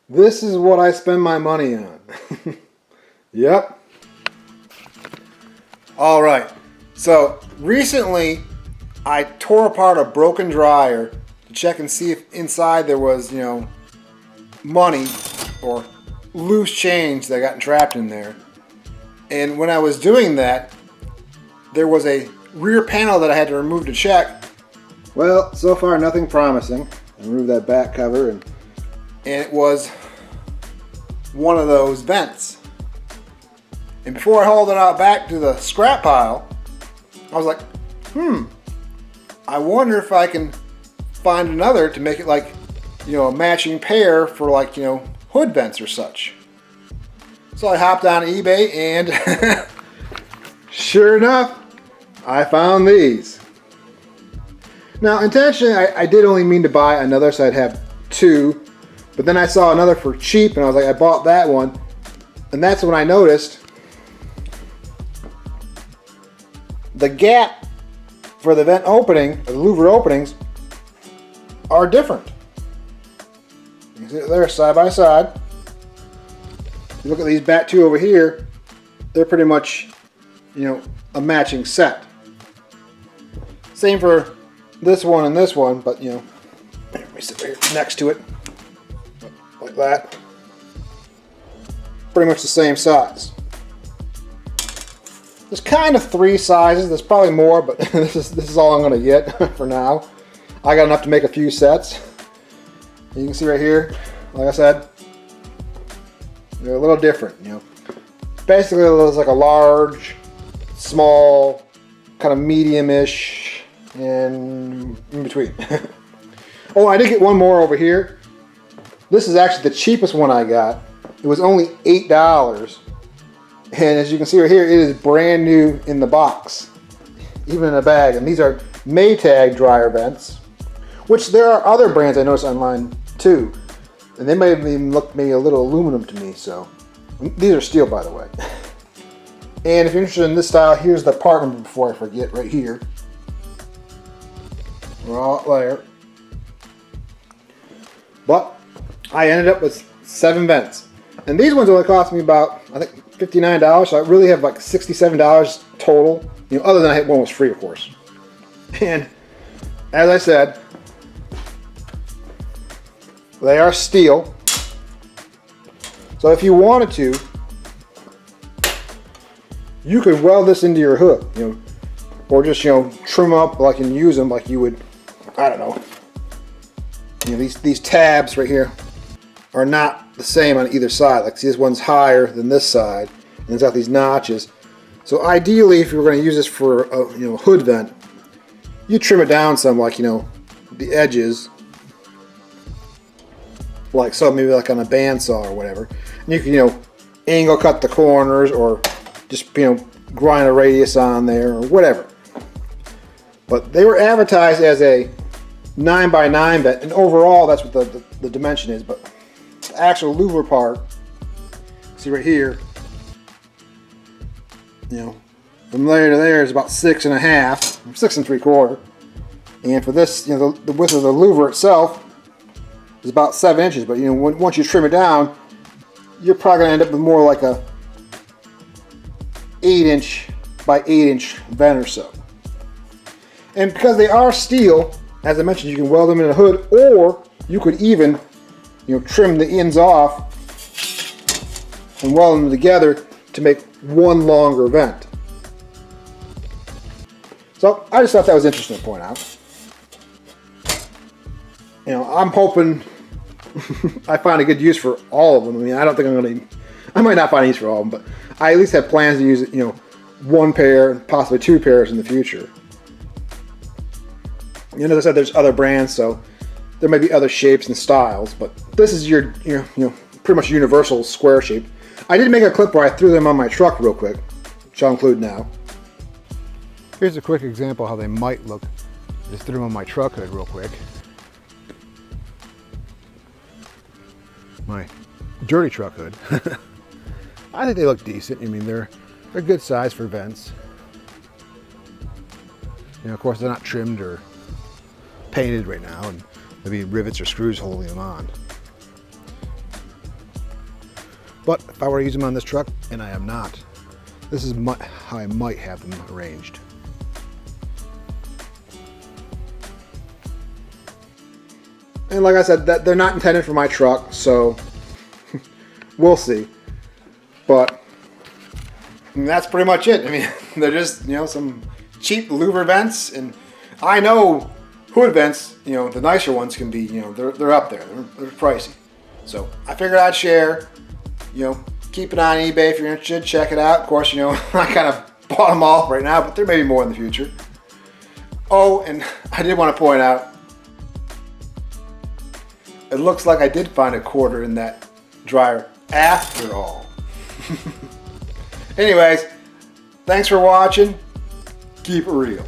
This is what I spend my money on. Yep. All right. So recently I tore apart a broken dryer to check and see if inside there was, money or loose change that got trapped in there. And when I was doing that, there was a rear panel that I had to remove to check. Well, so far nothing promising. I removed that back cover and it was one of those vents. And before I hauled it out back to the scrap pile, I was like, I wonder if I can find another to make it like, a matching pair for like, hood vents or such. So I hopped on eBay and sure enough, I found these. Now intentionally, I did only mean to buy another so I'd have two, but then I saw another for cheap and I was like, I bought that one. And that's when I noticed the gap for the vent opening, the louver openings, are different. You can see they're side by side. You look at these back two over here, they're pretty much, a matching set. Same for this one and this one, but let me sit right here next to it, like that. Pretty much the same size. There's kind of three sizes. There's probably more, but this is all I'm going to get for now. I got enough to make a few sets. You can see right here, like I said, they're a little different. Basically, there's like a large, small, kind of medium-ish, and in between. Oh, I did get one more over here. This is actually the cheapest one I got. It was only $8. And as you can see right here, it is brand new in the box, even in a bag. And these are Maytag dryer vents, which there are other brands I noticed online too. And they may have even looked maybe a little aluminum to me. So these are steel, by the way. And if you're interested in this style, here's the part number before I forget right here. We're all there. But I ended up with 7 vents. And these ones only cost me about, I think, $59, so I really have like $67 total. Other than one was free, of course. And as I said, they are steel. So if you wanted to, you could weld this into your hood, or just trim up like and use them like you would. I don't know. These tabs right here are not the same on either side. Like, see, this one's higher than this side, and it's got these notches. So ideally, if you were going to use this for a hood vent, you trim it down some, like the edges, like so, maybe like on a bandsaw or whatever. And you can angle cut the corners, or just grind a radius on there or whatever. But they were advertised as a 9x9 vent, and overall that's what the dimension is. But the actual louver part, see right here, from there to there is about 6.5, 6 3/4, and for this, the width of the louver itself is about 7 inches. But once you trim it down, you're probably gonna end up with more like a 8-inch by 8-inch vent or so. And because they are steel, as I mentioned, you can weld them in a hood, or you could even trim the ends off and weld them together to make one longer vent. So I just thought that was interesting to point out. I'm hoping I find a good use for all of them. I mean, I don't think I might not find a use for all of them, but I at least have plans to use it, one pair, possibly 2 pairs in the future. As I said, there's other brands, so there may be other shapes and styles, but this is your pretty much universal square shape. I did make a clip where I threw them on my truck real quick, which I'll include now. Here's a quick example of how they might look. Just threw them on my truck hood real quick. My dirty truck hood. I think they look decent. I mean, they're good size for vents. Of course, they're not trimmed or painted right now, and maybe rivets or screws holding them on. But if I were to use them on this truck, and I am not, this is how I might have them arranged. And like I said, they're not intended for my truck, so we'll see. But that's pretty much it. I mean, they're just, you know, some cheap louver vents, and I know hood vents, you know, the nicer ones can be, you know, they're up there. They're pricey. So I figured I'd share, you know, keep it on eBay if you're interested. Check it out. Of course, you know, I kind of bought them all right now, but there may be more in the future. Oh, and I did want to point out, it looks like I did find a quarter in that dryer after all. Anyways, thanks for watching. Keep it real.